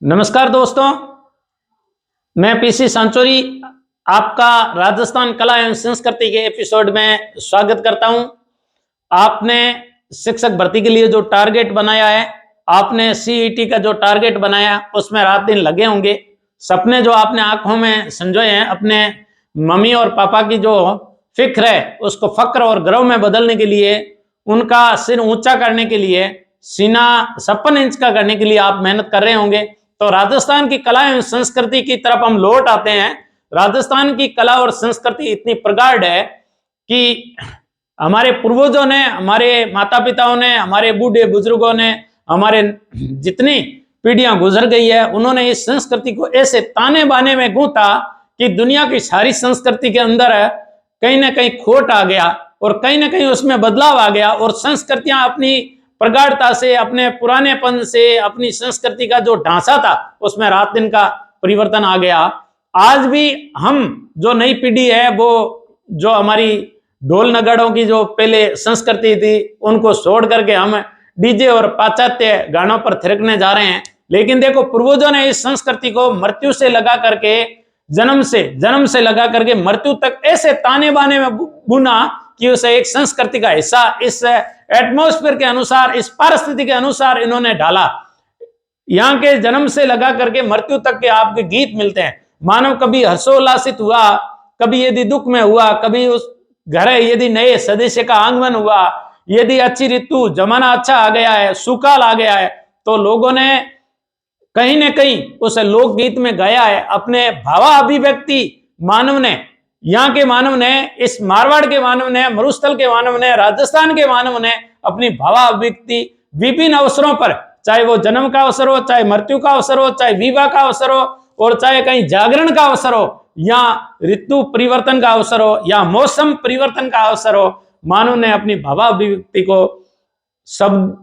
नमस्कार दोस्तों, मैं पीसी सांचोरी आपका राजस्थान कला एवं संस्कृति के एपिसोड में स्वागत करता हूं। आपने शिक्षक भर्ती के लिए जो टारगेट बनाया है, आपने सीईटी का जो टारगेट बनाया उसमें रात दिन लगे होंगे। सपने जो आपने आंखों में संजोए हैं, अपने मम्मी और पापा की जो फिक्र है उसको फक्र और गर्व में बदलने के लिए, उनका सिर ऊंचा करने के लिए, सीना 56 इंच का करने के लिए आप मेहनत कर रहे होंगे। तो राजस्थान की कला एवं संस्कृति की तरफ हम लौट आते हैं। राजस्थान की कला और संस्कृति इतनी प्रगाढ़ है कि हमारे पूर्वजों ने, हमारे माता पिताओं ने, हमारे बूढ़े बुजुर्गों ने, हमारे जितनी पीढ़ियां गुजर गई है, उन्होंने इस संस्कृति को ऐसे ताने बाने में गूंथा कि दुनिया की सारी संस्कृति के अंदर कहीं ना कहीं खोट आ गया और कहीं ना कहीं उसमें बदलाव आ गया और संस्कृतियां अपनी प्रगाढ़ता से, अपने पुरानेपन से, अपनी संस्कृति का जो ढांचा था उसमें रात दिन का परिवर्तन आ गया। आज भी हम जो नई पीढ़ी है, वो जो हमारी ढोल नगाड़ों की जो पहले संस्कृति थी उनको छोड़ करके हम डीजे और पाश्चात्य गानों पर थिरकने जा रहे हैं। लेकिन देखो, पूर्वजों ने इस संस्कृति को मृत्यु से लगा करके, जन्म से लगा करके मृत्यु तक ऐसे ताने बाने में बुना कि उसे एक संस्कृति का हिस्सा, इस एटमॉस्फेयर के अनुसार, इस परिस्थिति के अनुसार इन्होंने ढाला। यहाँ के जन्म से लगा करके मृत्यु तक के आपके गीत मिलते हैं। मानव कभी हर्षोल्लासित हुआ, कभी यदि दुख में हुआ, कभी उस घर यदि नए सदस्य का आगमन हुआ, यदि अच्छी ऋतु, जमाना अच्छा आ गया है, सुकाल आ गया है, तो लोगों ने कहीं न कहीं उस लोकगीत में गाया है। अपने भावाभिव्यक्ति मानव ने, यहाँ के मानव ने, इस मारवाड़ के मानव ने, मरुस्थल के मानव ने, राजस्थान के मानव ने अपनी भावाभिव्यक्ति विभिन्न अवसरों पर, चाहे वो जन्म का अवसर हो, चाहे मृत्यु का अवसर हो, चाहे विवाह का अवसर हो, और चाहे कहीं जागरण का अवसर हो, या ऋतु परिवर्तन का अवसर हो, या मौसम परिवर्तन का अवसर हो, मानव ने अपनी भावाभिव्यक्ति को शब्द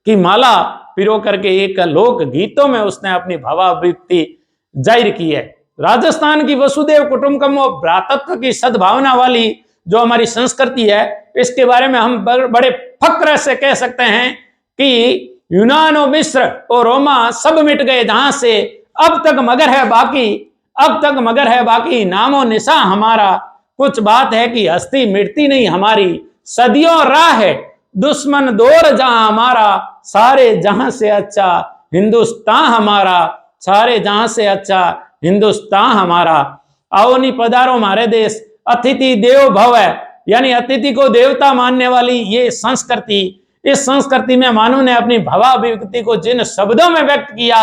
की माला पिरो करके एक लोक गीतों में उसने अपनी भावाभिव्यक्ति जाहिर की है। राजस्थान की वसुदेव कुटुंबकम और भ्रातृत्व की सद्भावना वाली जो हमारी संस्कृति है, इसके बारे में हम बड़े फक्र से कह सकते हैं कि यूनान और मिस्र और रोमा सब मिट गए जहां से, अब तक मगर है बाकी, अब तक मगर है बाकी नामो निशा हमारा, कुछ बात है कि हस्ती मिटती नहीं हमारी, सदियों राह है दुश्मन दौर जहां हमारा, सारे जहां से अच्छा हिंदुस्तान हमारा, सारे जहां से अच्छा हिंदुस्तान हमारा। आओ नी पधारो हमारे देश, अतिथि देव भव है, यानी अतिथि को देवता मानने वाली ये संस्कृति, इस संस्कृति में मानव ने अपनी भावाभिव्यक्ति को जिन शब्दों में व्यक्त किया,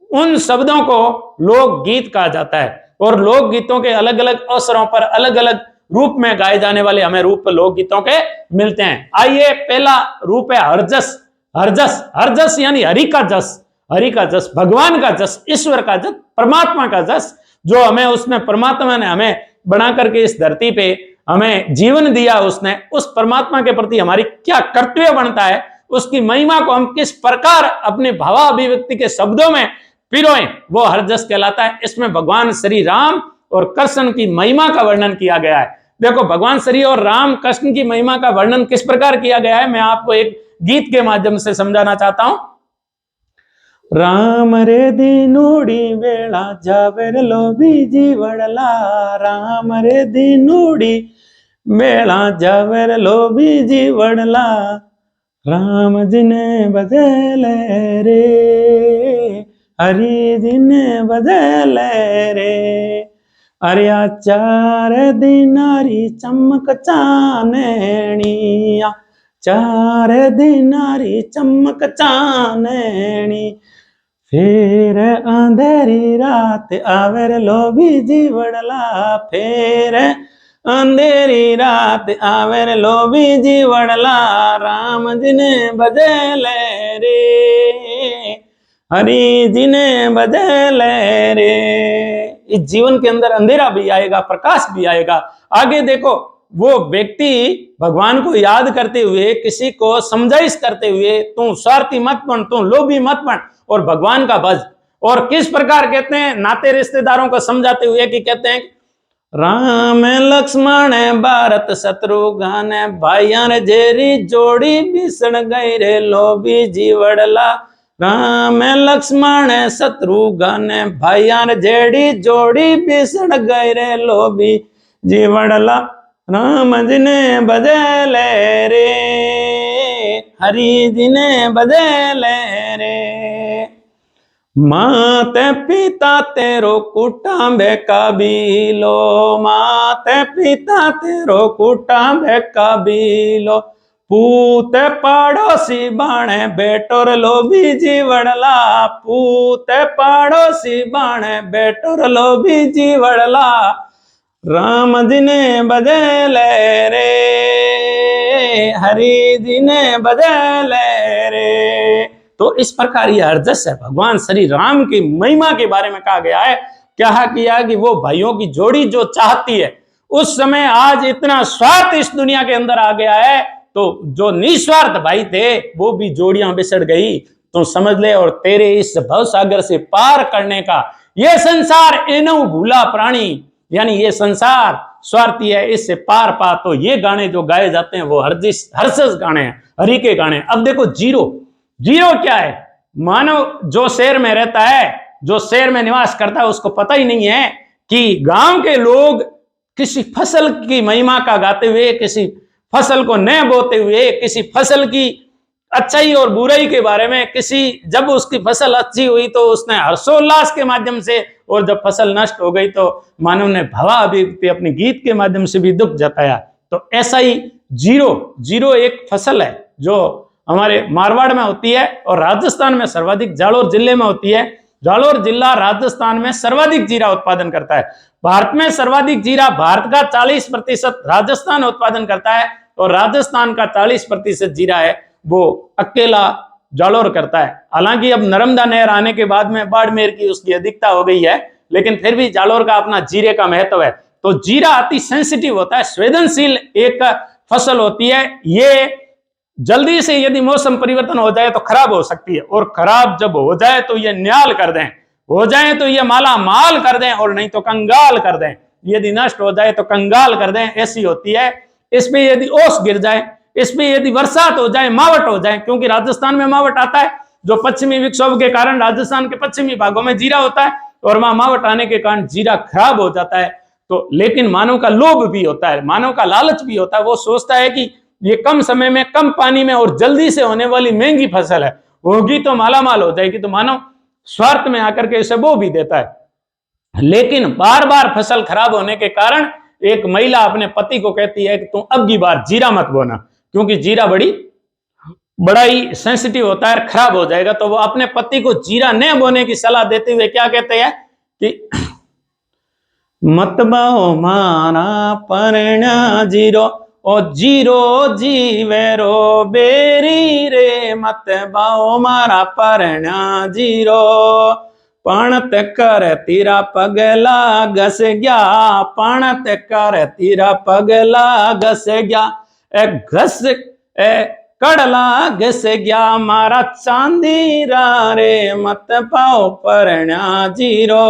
उन शब्दों को लोकगीत कहा जाता है। और लोकगीतों के अलग अलग अवसरों पर अलग अलग रूप में गाए जाने वाले हमें रूप लोकगीतों के मिलते हैं। आइए, पहला रूप है हरजस। हरजस, हरजस यानी हरि का जस, हरि का जस, भगवान का जस, ईश्वर का जस, परमात्मा का जस, जो हमें उसने, परमात्मा ने हमें बना करके इस धरती पे हमें जीवन दिया, उसने, उस परमात्मा के प्रति हमारी क्या कर्तव्य बनता है, उसकी महिमा को हम किस प्रकार अपने भावाभिव्यक्ति के शब्दों में पिरोएं, वो हरजस कहलाता है। इसमें भगवान श्री राम और कृष्ण की महिमा का वर्णन किया गया है। देखो, भगवान श्री और राम कृष्ण की महिमा का वर्णन किस प्रकार किया गया है, मैं आपको एक गीत के माध्यम से समझाना चाहता हूं। राम रे दिनूड़ी वेला जावेर लोभी जीवड़ला, राम रे दिनूड़ी वेला जावेर लोभी जीवड़ला, राम जी ने बदले रे, हरि जी ने बदले रे, अरे चार दिनारी चमक चानेणिया, चार दिनारी चमक चानेणी, फिर अंधेरी रात आवेर लोभी जीवड़ला, फिर अंधेरी रात आवेर लोभी जीवड़ला, राम जी ने बदले रे, हरि जी ने बदले रे। इस जीवन के अंदर अंधेरा भी आएगा, प्रकाश भी आएगा। आगे देखो, वो व्यक्ति भगवान को याद करते हुए, किसी को समझाइश करते हुए, तू स्वार्थी मत बन, तू लोभी मत बन और भगवान का भज। और किस प्रकार कहते हैं, नाते रिश्तेदारों को समझाते हुए कि कहते हैं, राम लक्ष्मण भारत शत्रुघ्न, भाइयां जेरी जोड़ी बिसड़ गई रे लोभी जीवड़ला, राम लक्ष्मण शत्रुघ्न भाइयार जेड़ी जोड़ी बिसड़ गए रे लोभी जीवड़ला राम जी ने बदले रे हरि जी ने बदले रे माते पिता तेरो कुटांबे कबीलो माते पिता तेरो कुटांबे कबीलो पूत पड़ोसी बाणे बेटोर लोभी जीवड़ला पूत पड़ोसी बाणे बेटोर लोभी जीवड़ला राम जी ने बदले रे हरि जी ने बदले रे। तो इस प्रकार यह हरजस है भगवान श्री राम की महिमा के बारे में कहा गया है। क्या किया कि वो भाइयों की जोड़ी जो चाहती है, उस समय आज इतना स्वार्थ इस दुनिया के अंदर आ गया है, तो जो निस्वार्थ भाई थे वो भी जोड़ियां बिछड़ गई। तो समझ ले, और तेरे इस भवसागर से पार करने का ये संसार इनो भूला प्राणी, यानी ये संसार स्वार्थी है, इससे पार पा। तो ये गाने जो गाए जाते हैं वो हर्षस गाने हैं, हरि के गाने। अब देखो जीरो, जीरो क्या है? मानव जो शहर में रहता है, जो शहर में निवास करता है, उसको पता ही नहीं है कि गांव के लोग किसी फसल की महिमा का गाते हुए, किसी फसल को न बोते हुए, किसी फसल की अच्छाई और बुराई के बारे में, किसी जब उसकी फसल अच्छी हुई तो उसने हर्षोल्लास के माध्यम से, और जब फसल नष्ट हो गई तो मानव ने भावाभिव्यक्ति अपने गीत के माध्यम से भी दुख जताया। तो ऐसा ही जीरो, जीरो एक फसल है जो हमारे मारवाड़ में होती है और राजस्थान में सर्वाधिक जालोर जिले में होती है। जालोर जिला राजस्थान में सर्वाधिक जीरा उत्पादन करता है। भारत में सर्वाधिक जीरा भारत का 40% राजस्थान उत्पादन करता है, और राजस्थान का 40% जीरा है वो अकेला जालोर करता है। हालांकि अब नर्मदा नहर आने के बाद में बाड़मेर की उसकी अधिकता हो गई है, लेकिन फिर भी जालोर का अपना जीरे का महत्व है। तो जीरा अति सेंसिटिव होता है, संवेदनशील एक फसल होती है। ये जल्दी से यदि मौसम परिवर्तन हो जाए तो खराब हो सकती है, और खराब जब हो जाए तो ये न्याल कर दें, हो जाए तो ये माला माल कर दें, और नहीं तो कंगाल कर दें। यदि नष्ट हो जाए तो कंगाल कर दें, ऐसी होती है। इसमें यदि ओस गिर जाए, इसमें यदि बरसात हो जाए, मावट हो जाए, क्योंकि राजस्थान में मावट आता है, जो पश्चिमी विक्षोभ के कारण राजस्थान के पश्चिमी भागों में जीरा होता है, और वहां मावट आने के कारण जीरा खराब हो जाता है। तो लेकिन मानव का लोभ भी होता है, मानव का लालच भी होता है। वो सोचता है कि ये कम समय में, कम पानी में और जल्दी से होने वाली महंगी फसल है, होगी तो मालामाल हो जाएगी, तो मानव स्वार्थ में आकर के इसे वो भी देता है। लेकिन बार बार फसल खराब होने के कारण एक महिला अपने पति को कहती है कि तुम अब की बार जीरा मत बोना, क्योंकि जीरा बड़ा ही सेंसिटिव होता है, खराब हो जाएगा। तो वो अपने पति को जीरा न बोने की सलाह देते हुए क्या कहते हैं कि मत बाओ मारा परण्या जीरो, ओ जीरो जीवेरो बेरी रे, मत बाओ मारा परण्या जीरो, पणत कर तीरा पगला घस गया, पणत कर तीरा पगला घस गया, घस कड़ला घस गया मारा चांदी रे, मत पाओ परण्या जीरो,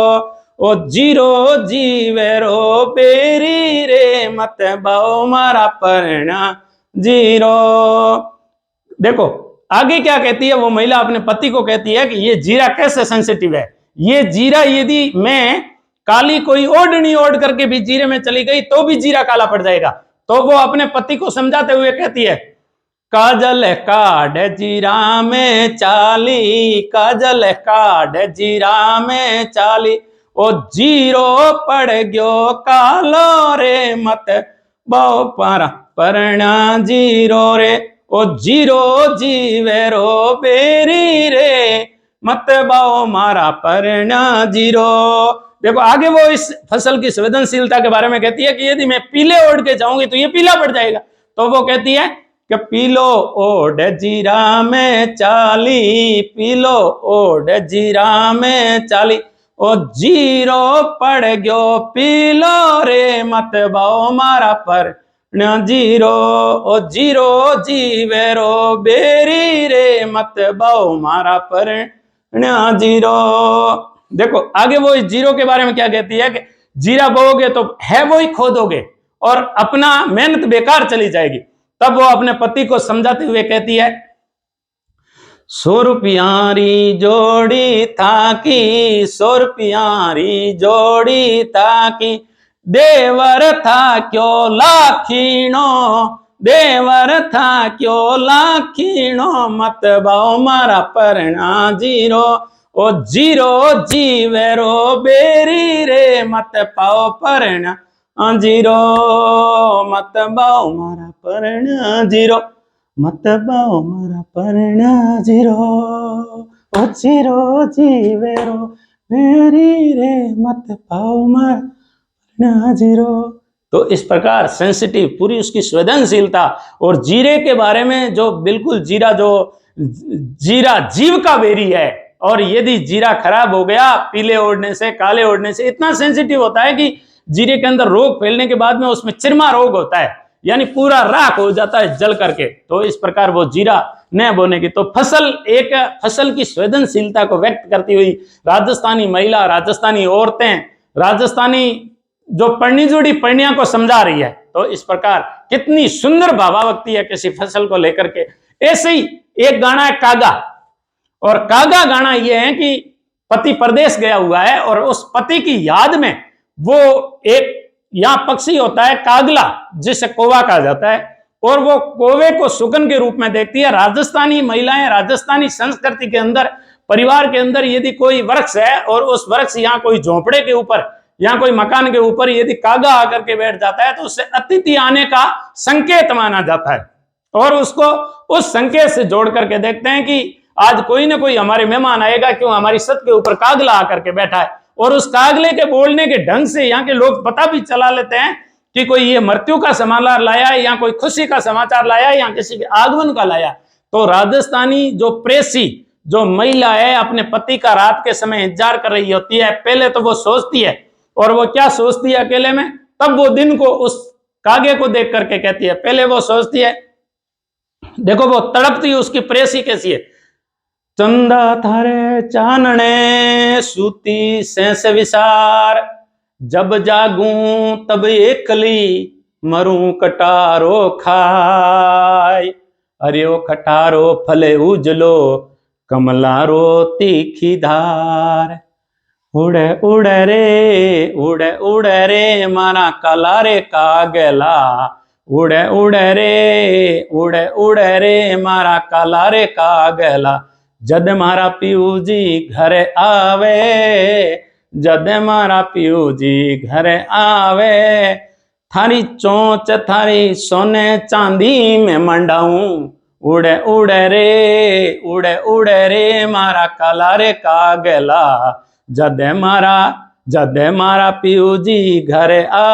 ओ जीरो जीवेरो बेरी रे, मत बाओ मारा परण्या जीरो। देखो आगे क्या कहती है वो महिला अपने पति को कहती है कि ये जीरा कैसे सेंसिटिव है, ये जीरा यदि मैं काली कोई ओढ़नी ओढ़ करके भी जीरे में चली गई तो भी जीरा काला पड़ जाएगा। तो वो अपने पति को समझाते हुए कहती है, काजल काढ़ जीरा में चाली, काजल काढ़ जीरा में चाली, ओ जीरो पड़ गयो कालो रे, मत बाओ पारा परण्या जीरो रे, ओ जीरो जीवेरो बेरी रे, मत बाओ मारा परण्या जीरो। देखो आगे वो इस फसल की संवेदनशीलता के बारे में कहती है कि यदि मैं पीले ओढ़ के जाऊंगी तो ये पीला पड़ जाएगा। तो वो कहती है कि पीलो ओढ़ जीरा में चाली, पीलो ओढ़ जीरा में चाली, ओ जीरो पड़ गयो पीलो रे, मत बाओ मारा पर जीरो, ओ जीरो जीवेरो बेरी रे, मत बाओ मारा पर जीरो। देखो आगे वो इस जीरो के बारे में क्या कहती है कि जीरा बोओगे तो है वो ही खोदोगे और अपना मेहनत बेकार चली जाएगी। तब वो अपने पति को समझाते हुए कहती है, 100 रुपयारी जोड़ी था की, 100 रुपयारी जोड़ी था की, देवर था क्यों लाखीणो, देवर था क्यों लाखीणो, मत बाओ मारा परना जीरो, ओ जीरो जीवेरो बेरी रे, मत पाओ परना जीरो, मत बाओ मारा परना जीरो, मत बाओ मारा परना जीरो, ओ जीरो जीवेरो बेरी रे, मत पाओ मारा परना जीरो। तो इस प्रकार सेंसिटिव, पूरी उसकी संवेदनशीलता, और जीरे के बारे में जो बिल्कुल जीरा, जो जीरा जीव का बेरी है, और यदि जीरा खराब हो गया पीले ओढ़ने से, काले ओढ़ने से, इतना सेंसिटिव होता है कि जीरे के अंदर रोग फैलने के बाद में उसमें चिरमा रोग होता है, यानी पूरा राख हो जाता है जल करके। तो इस प्रकार वो जीरा न बोने की, तो फसल, एक फसल की संवेदनशीलता को व्यक्त करती हुई राजस्थानी महिला, राजस्थानी औरतें, राजस्थानी जो पढ़नी जुड़ी पढ़निया को समझा रही है। तो इस प्रकार कितनी सुंदर भावावक्ति है किसी फसल को लेकर के। ऐसे ही एक गाना है कागा, और कागा गाना यह है कि पति परदेश गया हुआ है और उस पति की याद में वो एक यहां पक्षी होता है कागला, जिसे कौवा कहा जाता है, और वो कौवे को सुगन के रूप में देखती है। राजस्थानी महिलाएं, राजस्थानी संस्कृति के अंदर, परिवार के अंदर यदि कोई वृक्ष है और उस वृक्ष यहाँ कोई झोंपड़े के ऊपर, यहाँ कोई मकान के ऊपर यदि कागा आकर के बैठ जाता है तो उससे अतिथि आने का संकेत माना जाता है, और उसको उस संकेत से जोड़ करके देखते हैं कि आज कोई ना कोई हमारे मेहमान आएगा, क्यों हमारी छत के ऊपर कागला आकर के बैठा है। और उस कागले के बोलने के ढंग से यहाँ के लोग पता भी चला लेते हैं कि कोई ये मृत्यु का समाचार लाया है, या कोई खुशी का समाचार लाया है, या किसी के आगमन का लाया। तो राजस्थानी जो प्रेसी, जो महिला है, अपने पति का रात के समय इंतजार कर रही होती है। पहले तो वो सोचती है, और वो क्या सोचती है अकेले में, तब वो दिन को उस कागे को देख करके कहती है। पहले वो सोचती है, देखो वो तड़पती है, उसकी प्रेसी कैसी है। चंदा थारे चानने सूती सेंस विसार, जब जागूं तब एकली मरूं कटारो खाय, अरे ओ खटारो फले उजलो कमलारो तीखी धार, उड़े उड़े रे, उड़े उड़े रे मारा काला रे कागला, उड़े उड़े रे, उड़े उड़े रे मारा काला रे कागला, जद मारा पीऊ जी घर आवे, जद मारा पीऊ जी घर आवे, थारी चोंच थारी सोने चांदी में मंडाऊं, उड़े उड़े रे, उड़े उड़े रे मारा काला रे कागला, जद मारा पीऊ जी घर आ।